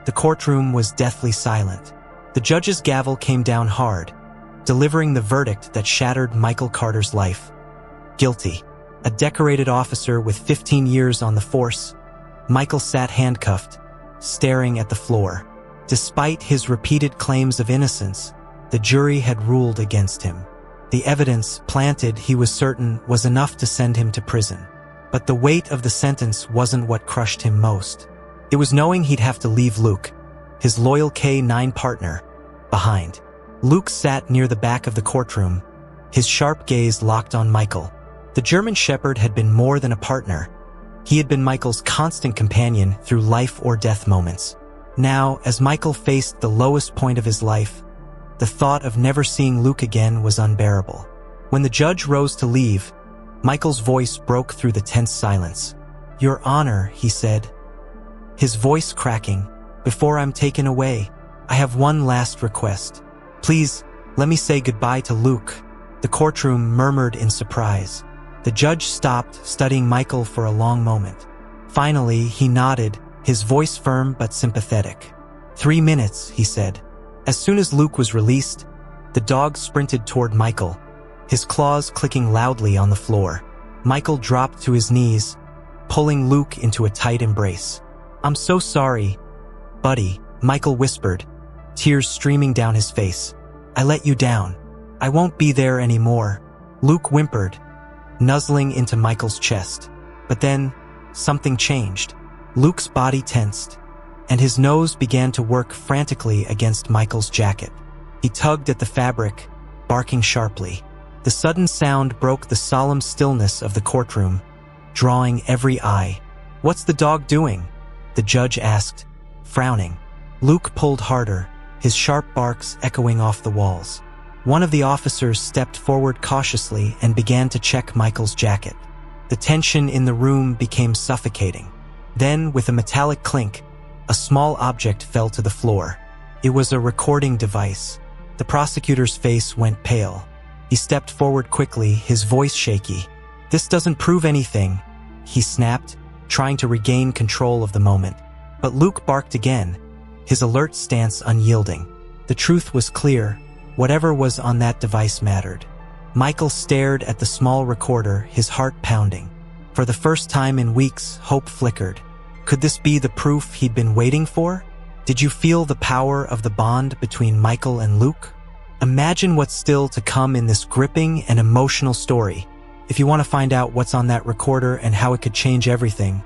The courtroom was deathly silent. The judge's gavel came down hard, delivering the verdict that shattered Michael Carter's life. Guilty. A decorated officer with 15 years on the force, Michael sat handcuffed, staring at the floor. Despite his repeated claims of innocence, the jury had ruled against him. The evidence planted, he was certain, was enough to send him to prison. But the weight of the sentence wasn't what crushed him most. It was knowing he'd have to leave Luke, his loyal K-9 partner, behind. Luke sat near the back of the courtroom, his sharp gaze locked on Michael. The German Shepherd had been more than a partner. He had been Michael's constant companion through life-or-death moments. Now, as Michael faced the lowest point of his life, the thought of never seeing Luke again was unbearable. When the judge rose to leave, Michael's voice broke through the tense silence. "Your Honor," he said, his voice cracking, "before I'm taken away, I have one last request. Please, let me say goodbye to Luke." The courtroom murmured in surprise. The judge stopped, studying Michael for a long moment. Finally, he nodded, his voice firm but sympathetic. 3 minutes, he said. As soon as Luke was released, the dog sprinted toward Michael, his claws clicking loudly on the floor. Michael dropped to his knees, pulling Luke into a tight embrace. "I'm so sorry, buddy," Michael whispered, tears streaming down his face. "I let you down. I won't be there anymore." Luke whimpered, nuzzling into Michael's chest. But then, something changed. Luke's body tensed, and his nose began to work frantically against Michael's jacket. He tugged at the fabric, barking sharply. The sudden sound broke the solemn stillness of the courtroom, drawing every eye. "What's the dog doing?" the judge asked, frowning. Luke pulled harder, his sharp barks echoing off the walls. One of the officers stepped forward cautiously and began to check Michael's jacket. The tension in the room became suffocating. Then, with a metallic clink, a small object fell to the floor. It was a recording device. The prosecutor's face went pale. He stepped forward quickly, his voice shaky. "This doesn't prove anything," he snapped, trying to regain control of the moment. But Luke barked again, his alert stance unyielding. The truth was clear. Whatever was on that device mattered. Michael stared at the small recorder, his heart pounding. For the first time in weeks, hope flickered. Could this be the proof he'd been waiting for? Did you feel the power of the bond between Michael and Luke? Imagine what's still to come in this gripping and emotional story. If you want to find out what's on that recorder and how it could change everything,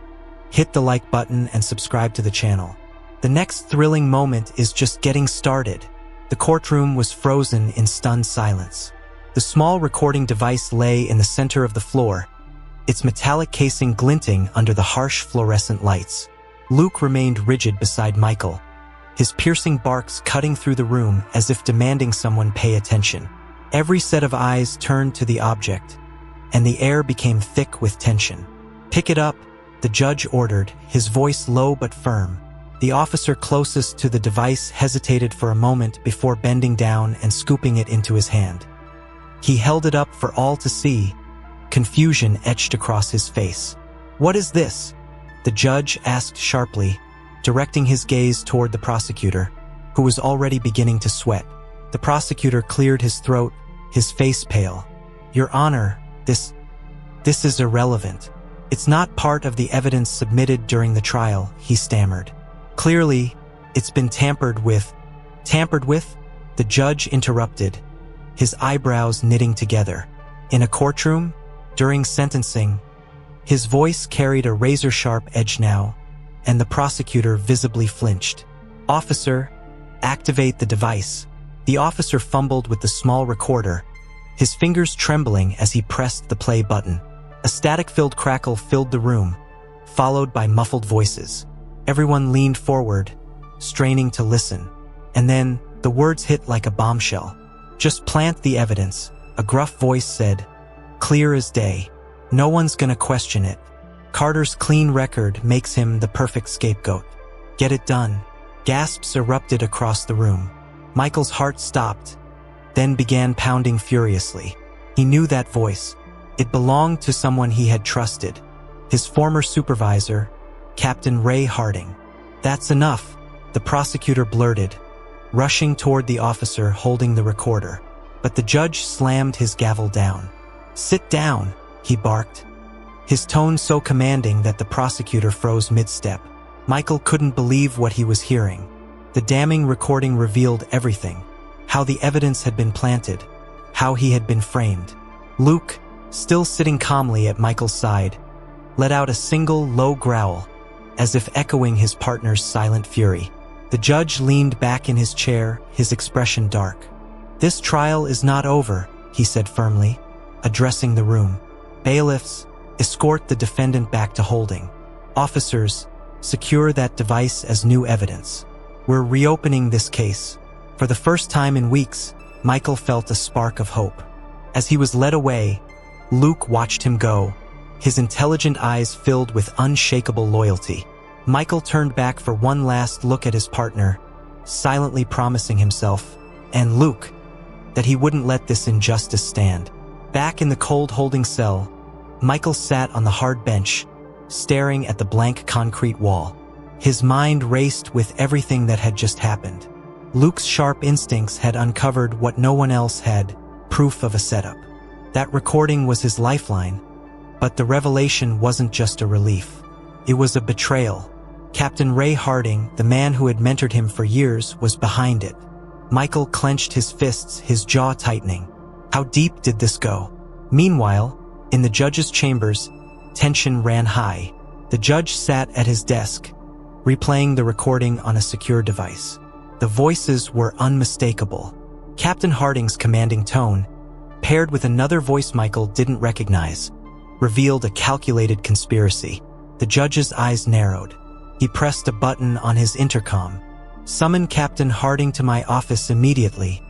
hit the like button and subscribe to the channel. The next thrilling moment is just getting started. The courtroom was frozen in stunned silence. The small recording device lay in the center of the floor, its metallic casing glinting under the harsh fluorescent lights. Luke remained rigid beside Michael, his piercing barks cutting through the room as if demanding someone pay attention. Every set of eyes turned to the object, and the air became thick with tension. "Pick it up," the judge ordered, his voice low but firm. The officer closest to the device hesitated for a moment before bending down and scooping it into his hand. He held it up for all to see, confusion etched across his face. "What is this?" the judge asked sharply, directing his gaze toward the prosecutor, who was already beginning to sweat. The prosecutor cleared his throat, his face pale. "Your Honor, this is irrelevant. It's not part of the evidence submitted during the trial," he stammered. "Clearly, it's been tampered with." "Tampered with?" the judge interrupted, his eyebrows knitting together. "In a courtroom? During sentencing?" His voice carried a razor-sharp edge now, and the prosecutor visibly flinched. "Officer, activate the device." The officer fumbled with the small recorder, his fingers trembling as he pressed the play button. A static-filled crackle filled the room, followed by muffled voices. Everyone leaned forward, straining to listen. And then, the words hit like a bombshell. "Just plant the evidence," a gruff voice said, clear as day. "No one's gonna question it. Carter's clean record makes him the perfect scapegoat. Get it done." Gasps erupted across the room. Michael's heart stopped, then began pounding furiously. He knew that voice. It belonged to someone he had trusted, his former supervisor, Captain Ray Harding. "That's enough," the prosecutor blurted, rushing toward the officer holding the recorder. But the judge slammed his gavel down. "Sit down," he barked, his tone so commanding that the prosecutor froze mid-step. Michael couldn't believe what he was hearing. The damning recording revealed everything: how the evidence had been planted, how he had been framed. Luke, still sitting calmly at Michael's side, let out a single low growl, as if echoing his partner's silent fury. The judge leaned back in his chair, his expression dark. "This trial is not over," he said firmly, addressing the room. "Bailiffs, escort the defendant back to holding. Officers, secure that device as new evidence. We're reopening this case." For the first time in weeks, Michael felt a spark of hope. As he was led away, Luke watched him go, his intelligent eyes filled with unshakable loyalty. Michael turned back for one last look at his partner, silently promising himself, and Luke, that he wouldn't let this injustice stand. Back in the cold holding cell, Michael sat on the hard bench, staring at the blank concrete wall. His mind raced with everything that had just happened. Luke's sharp instincts had uncovered what no one else had: proof of a setup. That recording was his lifeline, but the revelation wasn't just a relief. It was a betrayal. Captain Ray Harding, the man who had mentored him for years, was behind it. Michael clenched his fists, his jaw tightening. How deep did this go? Meanwhile, in the judge's chambers, tension ran high. The judge sat at his desk, replaying the recording on a secure device. The voices were unmistakable. Captain Harding's commanding tone, paired with another voice Michael didn't recognize, revealed a calculated conspiracy. The judge's eyes narrowed. He pressed a button on his intercom. "Summon Captain Harding to my office immediately,"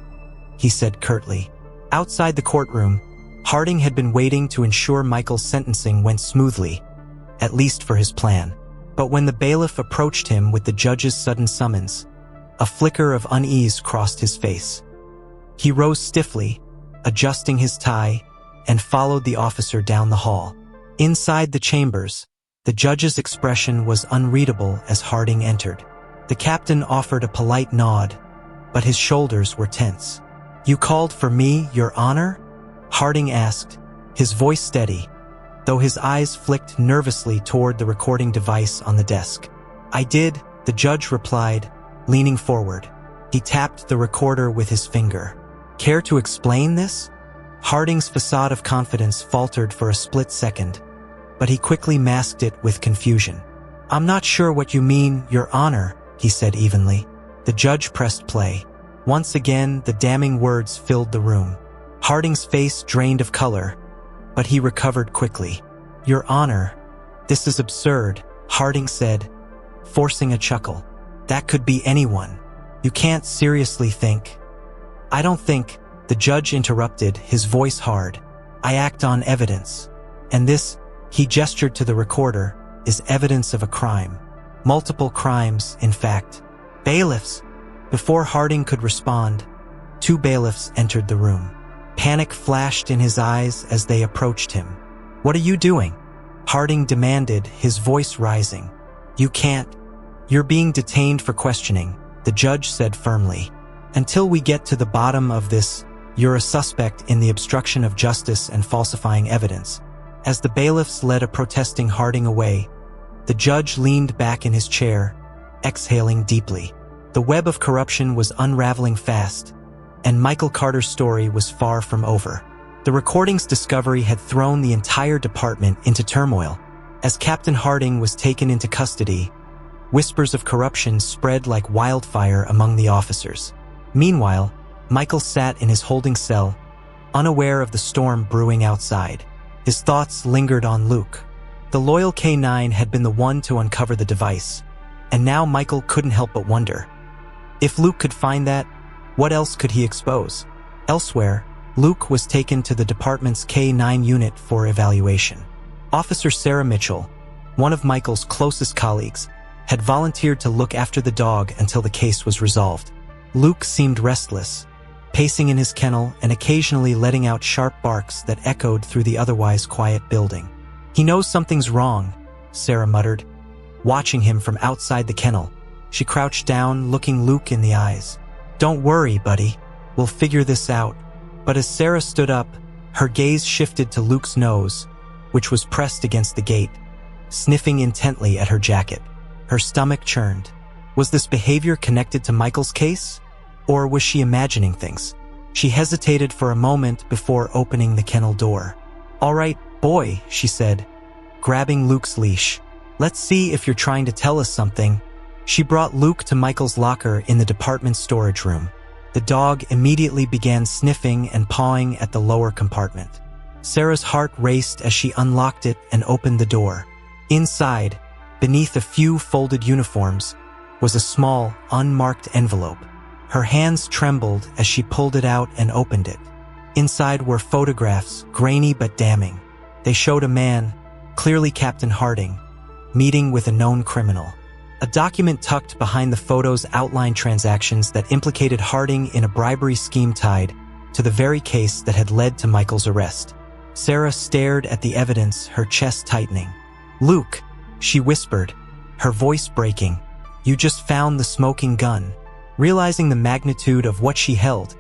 he said curtly. Outside the courtroom, Harding had been waiting to ensure Michael's sentencing went smoothly, at least for his plan. But when the bailiff approached him with the judge's sudden summons, a flicker of unease crossed his face. He rose stiffly, adjusting his tie, and followed the officer down the hall. Inside the chambers, the judge's expression was unreadable as Harding entered. The captain offered a polite nod, but his shoulders were tense. "You called for me, Your Honor?" Harding asked, his voice steady, though his eyes flicked nervously toward the recording device on the desk. "I did," the judge replied, leaning forward. He tapped the recorder with his finger. "Care to explain this?" Harding's facade of confidence faltered for a split second, but he quickly masked it with confusion. "I'm not sure what you mean, Your Honor," he said evenly. The judge pressed play. Once again, the damning words filled the room. Harding's face drained of color, but he recovered quickly. "Your Honor, this is absurd," Harding said, forcing a chuckle. "That could be anyone. You can't seriously think—" "I don't think," the judge interrupted, his voice hard. "I act on evidence. And this," he gestured to the recorder, "is evidence of a crime. Multiple crimes, in fact." "Bailiffs!" Before Harding could respond, two bailiffs entered the room. Panic flashed in his eyes as they approached him. "What are you doing?" Harding demanded, his voice rising. "You can't. You're being detained for questioning," the judge said firmly. "Until we get to the bottom of this, you're a suspect in the obstruction of justice and falsifying evidence." As the bailiffs led a protesting Harding away, the judge leaned back in his chair, exhaling deeply. The web of corruption was unraveling fast, and Michael Carter's story was far from over. The recording's discovery had thrown the entire department into turmoil. As Captain Harding was taken into custody, whispers of corruption spread like wildfire among the officers. Meanwhile, Michael sat in his holding cell, unaware of the storm brewing outside. His thoughts lingered on Luke. The loyal K9 had been the one to uncover the device, and now Michael couldn't help but wonder. If Luke could find that, what else could he expose? Elsewhere, Luke was taken to the department's K9 unit for evaluation. Officer Sarah Mitchell, one of Michael's closest colleagues, had volunteered to look after the dog until the case was resolved. Luke seemed restless, pacing in his kennel and occasionally letting out sharp barks that echoed through the otherwise quiet building. "He knows something's wrong," Sarah muttered, watching him from outside the kennel. She crouched down, looking Luke in the eyes. "Don't worry, buddy. We'll figure this out." But as Sarah stood up, her gaze shifted to Luke's nose, which was pressed against the gate, sniffing intently at her jacket. Her stomach churned. Was this behavior connected to Michael's case? Or was she imagining things? She hesitated for a moment before opening the kennel door. "All right, boy," she said, grabbing Luke's leash. "Let's see if you're trying to tell us something." She brought Luke to Michael's locker in the department storage room. The dog immediately began sniffing and pawing at the lower compartment. Sarah's heart raced as she unlocked it and opened the door. Inside, beneath a few folded uniforms, was a small, unmarked envelope. Her hands trembled as she pulled it out and opened it. Inside were photographs, grainy but damning. They showed a man, clearly Captain Harding, meeting with a known criminal. A document tucked behind the photos outlined transactions that implicated Harding in a bribery scheme tied to the very case that had led to Michael's arrest. Sarah stared at the evidence, her chest tightening. "Luke," she whispered, her voice breaking, "you just found the smoking gun." Realizing the magnitude of what she held,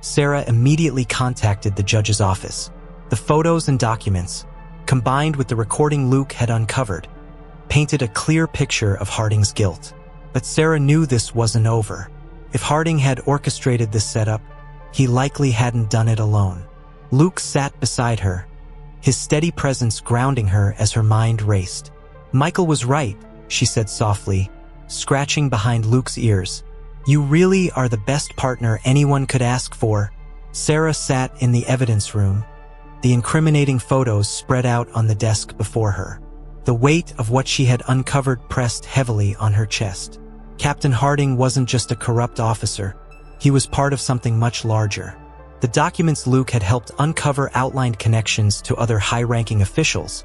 Sarah immediately contacted the judge's office. The photos and documents, combined with the recording Luke had uncovered, painted a clear picture of Harding's guilt. But Sarah knew this wasn't over. If Harding had orchestrated this setup, he likely hadn't done it alone. Luke sat beside her, his steady presence grounding her as her mind raced. "Michael was right," she said softly, scratching behind Luke's ears. "You really are the best partner anyone could ask for." Sarah sat in the evidence room, the incriminating photos spread out on the desk before her. The weight of what she had uncovered pressed heavily on her chest. Captain Harding wasn't just a corrupt officer. He was part of something much larger. The documents Luke had helped uncover outlined connections to other high-ranking officials,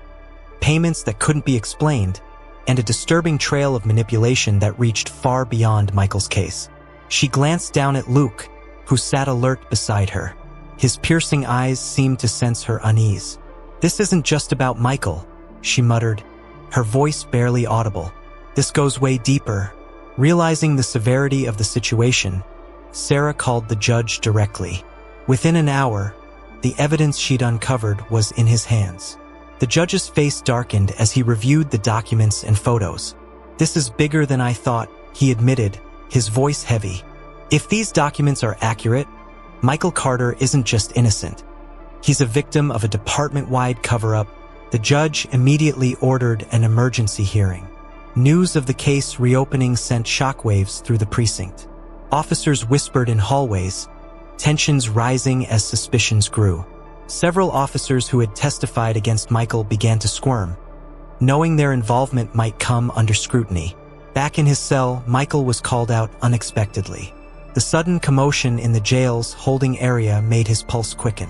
payments that couldn't be explained, and a disturbing trail of manipulation that reached far beyond Michael's case. She glanced down at Luke, who sat alert beside her. His piercing eyes seemed to sense her unease. "This isn't just about Michael," she muttered, her voice barely audible. "This goes way deeper." Realizing the severity of the situation, Sarah called the judge directly. Within an hour, the evidence she'd uncovered was in his hands. The judge's face darkened as he reviewed the documents and photos. "This is bigger than I thought," he admitted, his voice heavy. "If these documents are accurate, Michael Carter isn't just innocent. He's a victim of a department-wide cover-up." The judge immediately ordered an emergency hearing. News of the case reopening sent shockwaves through the precinct. Officers whispered in hallways, tensions rising as suspicions grew. Several officers who had testified against Michael began to squirm, knowing their involvement might come under scrutiny. Back in his cell, Michael was called out unexpectedly. The sudden commotion in the jail's holding area made his pulse quicken.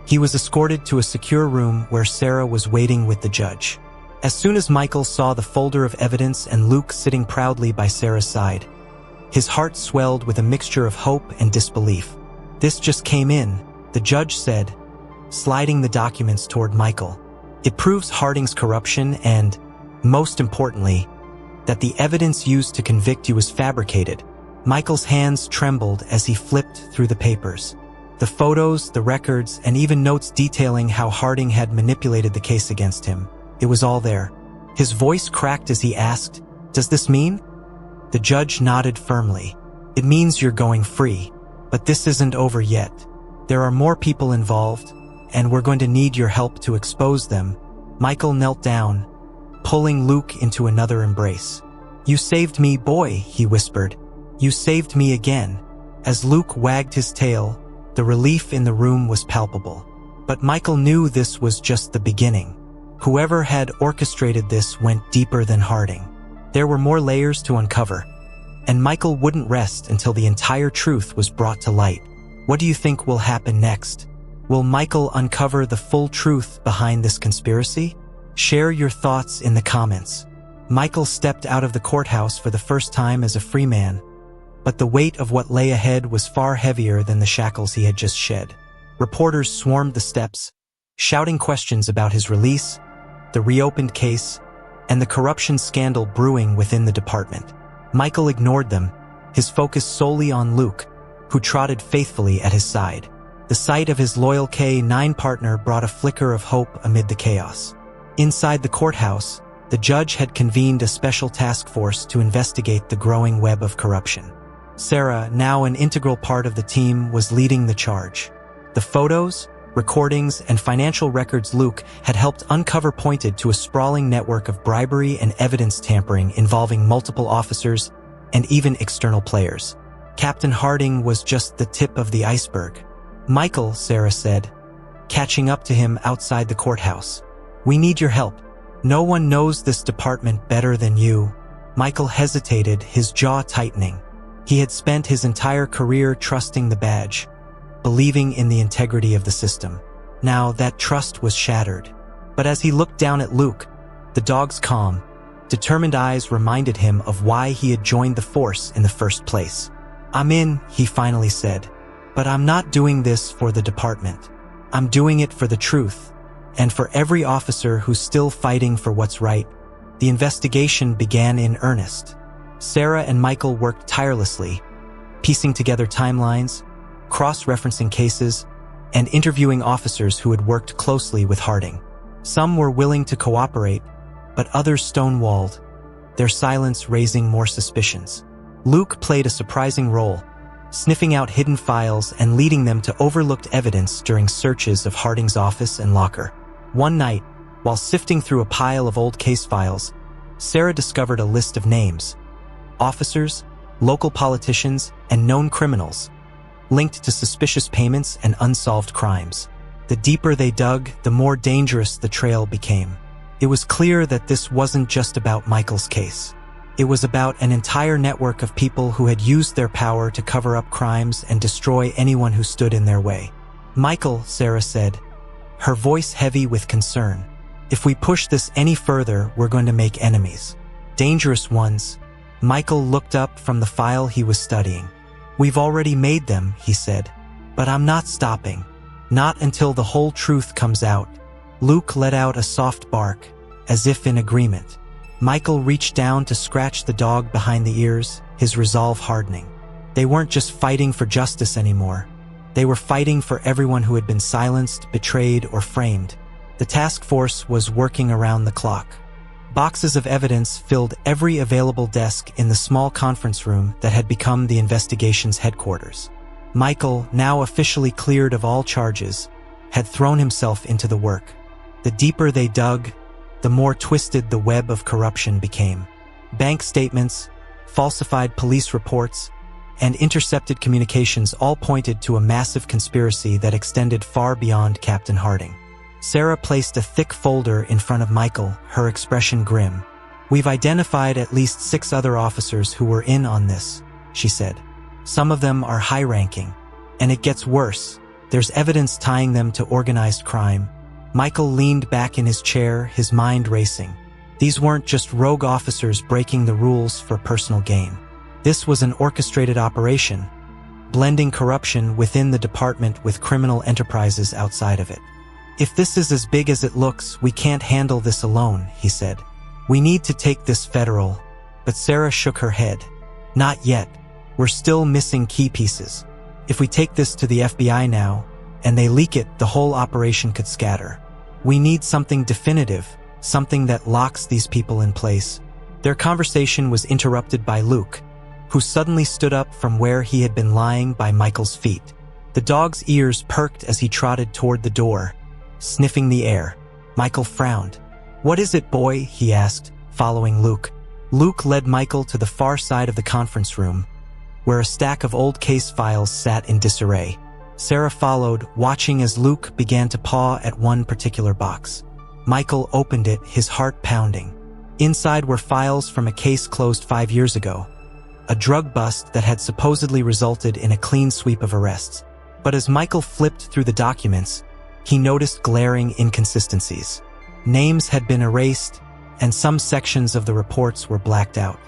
He was escorted to a secure room where Sarah was waiting with the judge. As soon as Michael saw the folder of evidence and Luke sitting proudly by Sarah's side, his heart swelled with a mixture of hope and disbelief. "This just came in," the judge said, sliding the documents toward Michael. "It proves Harding's corruption and, most importantly, that the evidence used to convict you was fabricated." Michael's hands trembled as he flipped through the papers. The photos, the records, and even notes detailing how Harding had manipulated the case against him. It was all there. His voice cracked as he asked, "Does this mean?" The judge nodded firmly. "It means you're going free. But this isn't over yet. There are more people involved, and we're going to need your help to expose them." Michael knelt down, pulling Luke into another embrace. "You saved me, boy," he whispered. "You saved me again." As Luke wagged his tail, the relief in the room was palpable. But Michael knew this was just the beginning. Whoever had orchestrated this went deeper than Harding. There were more layers to uncover, and Michael wouldn't rest until the entire truth was brought to light. What do you think will happen next? Will Michael uncover the full truth behind this conspiracy? Share your thoughts in the comments. Michael stepped out of the courthouse for the first time as a free man, but the weight of what lay ahead was far heavier than the shackles he had just shed. Reporters swarmed the steps, shouting questions about his release, the reopened case, and the corruption scandal brewing within the department. Michael ignored them, his focus solely on Luke, who trotted faithfully at his side. The sight of his loyal K-9 partner brought a flicker of hope amid the chaos. Inside the courthouse, the judge had convened a special task force to investigate the growing web of corruption. Sarah, now an integral part of the team, was leading the charge. The photos, recordings, and financial records Luke had helped uncover pointed to a sprawling network of bribery and evidence tampering involving multiple officers and even external players. Captain Harding was just the tip of the iceberg. "Michael," Sarah said, catching up to him outside the courthouse. "We need your help. No one knows this department better than you." Michael hesitated, his jaw tightening. He had spent his entire career trusting the badge, believing in the integrity of the system. Now that trust was shattered. But as he looked down at Luke, the dog's calm, determined eyes reminded him of why he had joined the force in the first place. "I'm in," he finally said, "but I'm not doing this for the department. I'm doing it for the truth, and for every officer who's still fighting for what's right." The investigation began in earnest. Sarah and Michael worked tirelessly, piecing together timelines, cross-referencing cases, and interviewing officers who had worked closely with Harding. Some were willing to cooperate, but others stonewalled, their silence raising more suspicions. Luke played a surprising role, sniffing out hidden files and leading them to overlooked evidence during searches of Harding's office and locker. One night, while sifting through a pile of old case files, Sarah discovered a list of names, officers, local politicians, and known criminals, linked to suspicious payments and unsolved crimes. The deeper they dug, the more dangerous the trail became. It was clear that this wasn't just about Michael's case. It was about an entire network of people who had used their power to cover up crimes and destroy anyone who stood in their way. "Michael," Sarah said, her voice heavy with concern, "if we push this any further, we're going to make enemies. Dangerous ones." Michael looked up from the file he was studying. "We've already made them," he said, "but I'm not stopping. Not until the whole truth comes out." Luke let out a soft bark, as if in agreement. Michael reached down to scratch the dog behind the ears, his resolve hardening. They weren't just fighting for justice anymore. They were fighting for everyone who had been silenced, betrayed, or framed. The task force was working around the clock. Boxes of evidence filled every available desk in the small conference room that had become the investigation's headquarters. Michael, now officially cleared of all charges, had thrown himself into the work. The deeper they dug, the more twisted the web of corruption became. Bank statements, falsified police reports, and intercepted communications all pointed to a massive conspiracy that extended far beyond Captain Harding. Sarah placed a thick folder in front of Michael, her expression grim. "We've identified at least 6 other officers who were in on this," she said. "Some of them are high-ranking. And it gets worse. There's evidence tying them to organized crime." Michael leaned back in his chair, his mind racing. These weren't just rogue officers breaking the rules for personal gain. This was an orchestrated operation, blending corruption within the department with criminal enterprises outside of it. "If this is as big as it looks, we can't handle this alone," he said. "We need to take this federal." But Sarah shook her head. "Not yet. We're still missing key pieces. If we take this to the FBI now, and they leak it, the whole operation could scatter. We need something definitive, something that locks these people in place." Their conversation was interrupted by Luke, who suddenly stood up from where he had been lying by Michael's feet. The dog's ears perked as he trotted toward the door, sniffing the air. Michael frowned. "What is it, boy?" he asked, following Luke. Luke led Michael to the far side of the conference room, where a stack of old case files sat in disarray. Sarah followed, watching as Luke began to paw at one particular box. Michael opened it, his heart pounding. Inside were files from a case closed 5 years ago, a drug bust that had supposedly resulted in a clean sweep of arrests. But as Michael flipped through the documents, he noticed glaring inconsistencies. Names had been erased, and some sections of the reports were blacked out.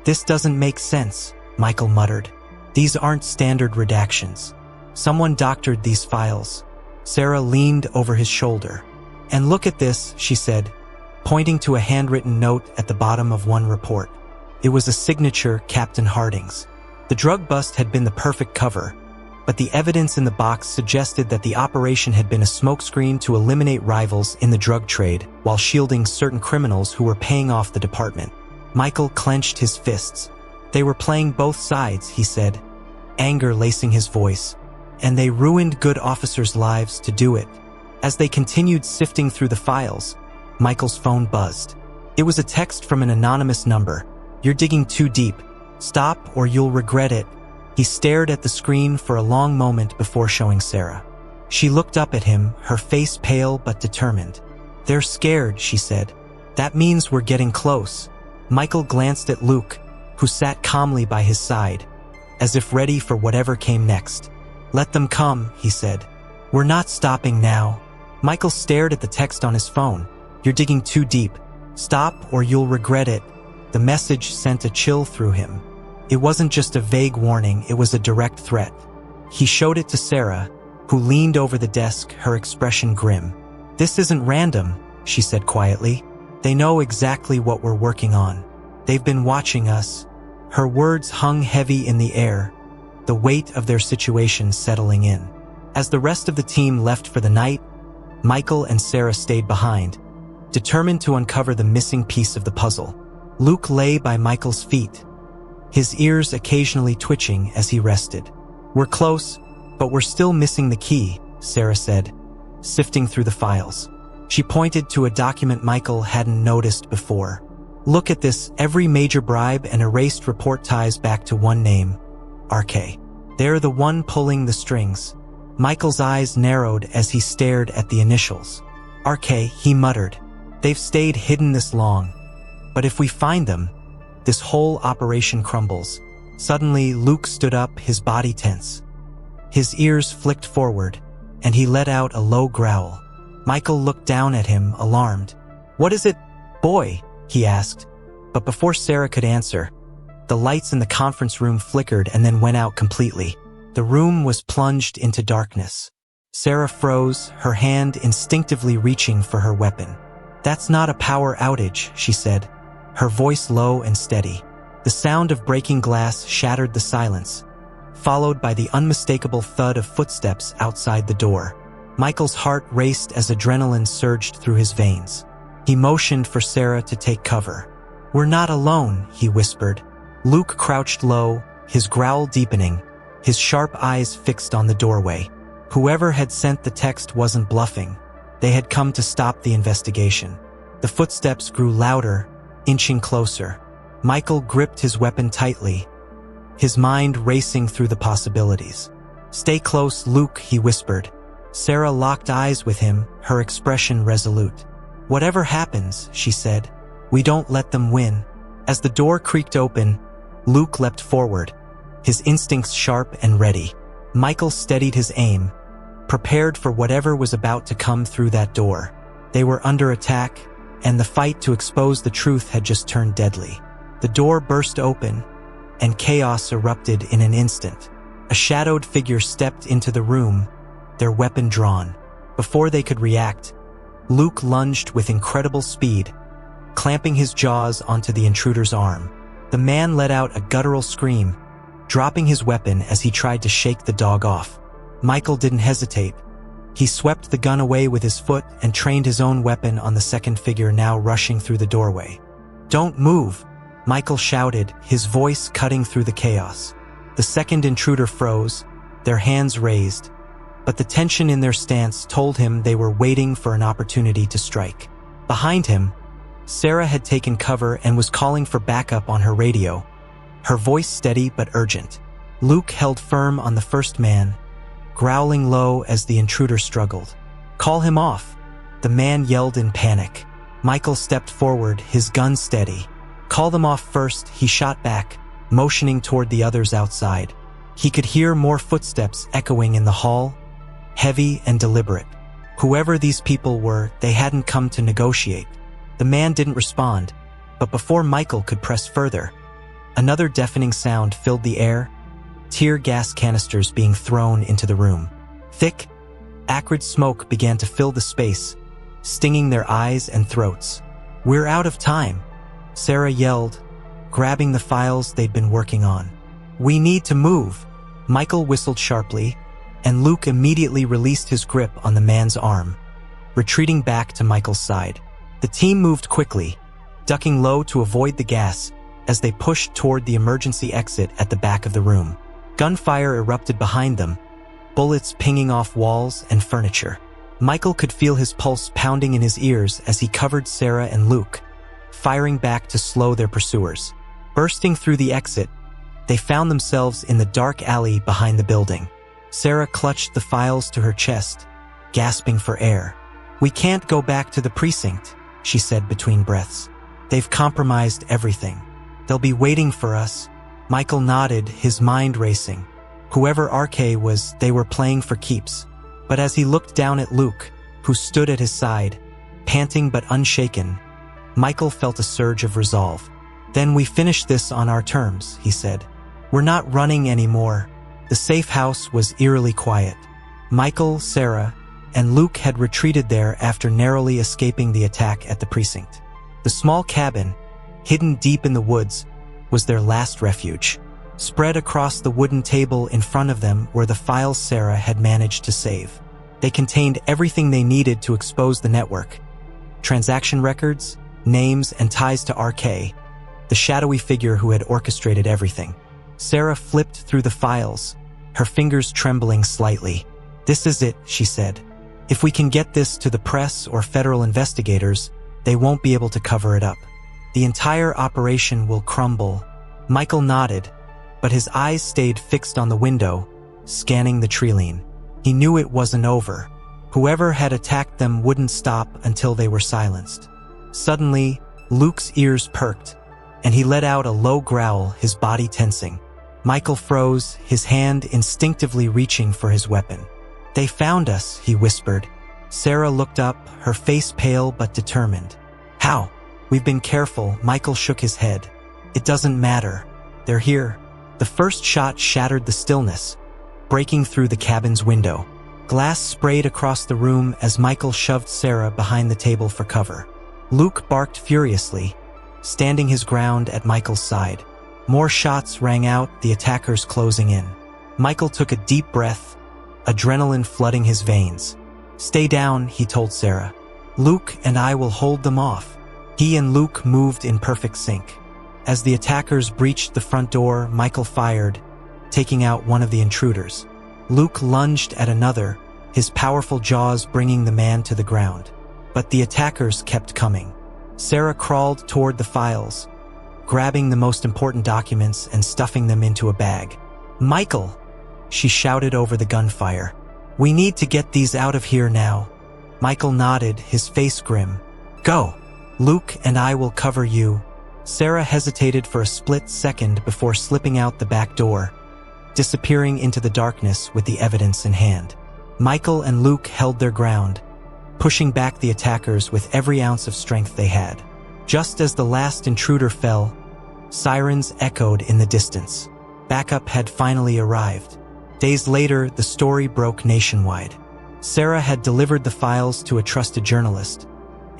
"This doesn't make sense," Michael muttered. "These aren't standard redactions. Someone doctored these files." Sarah leaned over his shoulder. "And look at this," she said, pointing to a handwritten note at the bottom of one report. It was a signature Captain Harding's. The drug bust had been the perfect cover, but the evidence in the box suggested that the operation had been a smokescreen to eliminate rivals in the drug trade while shielding certain criminals who were paying off the department. Michael clenched his fists. They were playing both sides, he said, anger lacing his voice, and they ruined good officers' lives to do it. As they continued sifting through the files, Michael's phone buzzed. It was a text from an anonymous number. "You're digging too deep. Stop or you'll regret it." He stared at the screen for a long moment before showing Sarah. She looked up at him, her face pale but determined. "They're scared," she said. "That means we're getting close." Michael glanced at Luke, who sat calmly by his side, as if ready for whatever came next. "Let them come," he said. "We're not stopping now." Michael stared at the text on his phone. "You're digging too deep. Stop or you'll regret it." The message sent a chill through him. It wasn't just a vague warning, it was a direct threat. He showed it to Sarah, who leaned over the desk, her expression grim. "This isn't random," she said quietly. "They know exactly what we're working on. They've been watching us." Her words hung heavy in the air, the weight of their situation settling in. As the rest of the team left for the night, Michael and Sarah stayed behind, determined to uncover the missing piece of the puzzle. Luke lay by Michael's feet, his ears occasionally twitching as he rested. "We're close, but we're still missing the key," Sarah said, sifting through the files. She pointed to a document Michael hadn't noticed before. "Look at this, every major bribe and erased report ties back to one name, RK. They're the one pulling the strings." Michael's eyes narrowed as he stared at the initials. "RK," he muttered. "They've stayed hidden this long. But if we find them, this whole operation crumbles." Suddenly, Luke stood up, his body tense. His ears flicked forward, and he let out a low growl. Michael looked down at him, alarmed. "What is it, boy?" he asked. But before Sarah could answer, the lights in the conference room flickered and then went out completely. The room was plunged into darkness. Sarah froze, her hand instinctively reaching for her weapon. "That's not a power outage," she said, her voice low and steady. The sound of breaking glass shattered the silence, followed by the unmistakable thud of footsteps outside the door. Michael's heart raced as adrenaline surged through his veins. He motioned for Sarah to take cover. "We're not alone," he whispered. Luke crouched low, his growl deepening, his sharp eyes fixed on the doorway. Whoever had sent the text wasn't bluffing. They had come to stop the investigation. The footsteps grew louder, inching closer. Michael gripped his weapon tightly, his mind racing through the possibilities. "Stay close, Luke," he whispered. Sarah locked eyes with him, her expression resolute. "Whatever happens," she said, "we don't let them win." As the door creaked open, Luke leapt forward, his instincts sharp and ready. Michael steadied his aim, prepared for whatever was about to come through that door. They were under attack, and the fight to expose the truth had just turned deadly. The door burst open, and chaos erupted in an instant. A shadowed figure stepped into the room, their weapon drawn. Before they could react, Luke lunged with incredible speed, clamping his jaws onto the intruder's arm. The man let out a guttural scream, dropping his weapon as he tried to shake the dog off. Michael didn't hesitate. He swept the gun away with his foot and trained his own weapon on the second figure now rushing through the doorway. "Don't move," Michael shouted, his voice cutting through the chaos. The second intruder froze, their hands raised, but the tension in their stance told him they were waiting for an opportunity to strike. Behind him, Sarah had taken cover and was calling for backup on her radio, her voice steady but urgent. Luke held firm on the first man, growling low as the intruder struggled. "Call him off," the man yelled in panic. Michael stepped forward, his gun steady. "Call them off first," he shot back, motioning toward the others outside. He could hear more footsteps echoing in the hall, heavy and deliberate. Whoever these people were, they hadn't come to negotiate. The man didn't respond, but before Michael could press further, another deafening sound filled the air, tear gas canisters being thrown into the room. Thick, acrid smoke began to fill the space, stinging their eyes and throats. "We're out of time," Sarah yelled, grabbing the files they'd been working on. "We need to move," Michael whistled sharply, and Luke immediately released his grip on the man's arm, retreating back to Michael's side. The team moved quickly, ducking low to avoid the gas as they pushed toward the emergency exit at the back of the room. Gunfire erupted behind them, bullets pinging off walls and furniture. Michael could feel his pulse pounding in his ears as he covered Sarah and Luke, firing back to slow their pursuers. Bursting through the exit, they found themselves in the dark alley behind the building. Sarah clutched the files to her chest, gasping for air. "We can't go back to the precinct," she said between breaths. "They've compromised everything. They'll be waiting for us." Michael nodded, his mind racing. Whoever RK was, they were playing for keeps. But as he looked down at Luke, who stood at his side, panting but unshaken, Michael felt a surge of resolve. "Then we finish this on our terms," he said. "We're not running anymore." The safe house was eerily quiet. Michael, Sarah, and Luke had retreated there after narrowly escaping the attack at the precinct. The small cabin, hidden deep in the woods, was their last refuge. Spread across the wooden table in front of them were the files Sarah had managed to save. They contained everything they needed to expose the network: transaction records, names, and ties to RK, the shadowy figure who had orchestrated everything. Sarah flipped through the files, her fingers trembling slightly. "This is it," she said. "If we can get this to the press or federal investigators, they won't be able to cover it up. The entire operation will crumble." Michael nodded, but his eyes stayed fixed on the window, scanning the treeline. He knew it wasn't over. Whoever had attacked them wouldn't stop until they were silenced. Suddenly, Luke's ears perked, and he let out a low growl, his body tensing. Michael froze, his hand instinctively reaching for his weapon. "They found us," he whispered. Sarah looked up, her face pale but determined. "How?" "We've been careful," Michael shook his head. "It doesn't matter. They're here." The first shot shattered the stillness, breaking through the cabin's window. Glass sprayed across the room as Michael shoved Sarah behind the table for cover. Luke barked furiously, standing his ground at Michael's side. More shots rang out, the attackers closing in. Michael took a deep breath, adrenaline flooding his veins. "Stay down," he told Sarah. "Luke and I will hold them off." He and Luke moved in perfect sync. As the attackers breached the front door, Michael fired, taking out one of the intruders. Luke lunged at another, his powerful jaws bringing the man to the ground. But the attackers kept coming. Sarah crawled toward the files, grabbing the most important documents and stuffing them into a bag. "Michael!" she shouted over the gunfire. "We need to get these out of here now." Michael nodded, his face grim. "Go! Luke and I will cover you." Sarah hesitated for a split second before slipping out the back door, disappearing into the darkness with the evidence in hand. Michael and Luke held their ground, pushing back the attackers with every ounce of strength they had. Just as the last intruder fell, sirens echoed in the distance. Backup had finally arrived. Days later, the story broke nationwide. Sarah had delivered the files to a trusted journalist,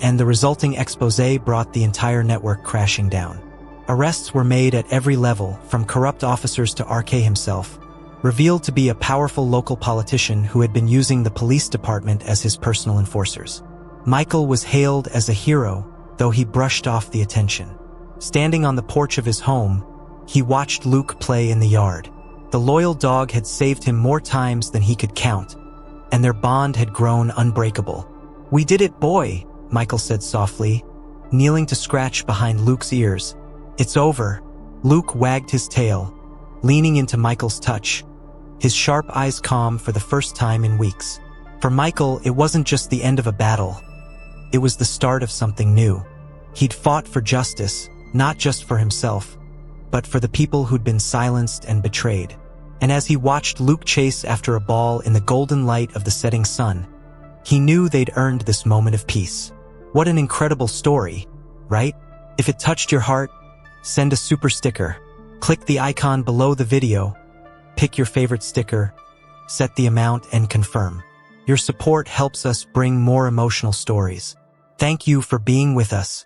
and the resulting expose brought the entire network crashing down. Arrests were made at every level, from corrupt officers to RK himself, revealed to be a powerful local politician who had been using the police department as his personal enforcers. Michael was hailed as a hero, though he brushed off the attention. Standing on the porch of his home, he watched Luke play in the yard. The loyal dog had saved him more times than he could count, and their bond had grown unbreakable. "We did it, boy," Michael said softly, kneeling to scratch behind Luke's ears. "It's over." Luke wagged his tail, leaning into Michael's touch, his sharp eyes calm for the first time in weeks. For Michael, it wasn't just the end of a battle. It was the start of something new. He'd fought for justice, not just for himself, but for the people who'd been silenced and betrayed. And as he watched Luke chase after a ball in the golden light of the setting sun, he knew they'd earned this moment of peace. What an incredible story, right? If it touched your heart, send a super sticker. Click the icon below the video, pick your favorite sticker, set the amount, and confirm. Your support helps us bring more emotional stories. Thank you for being with us.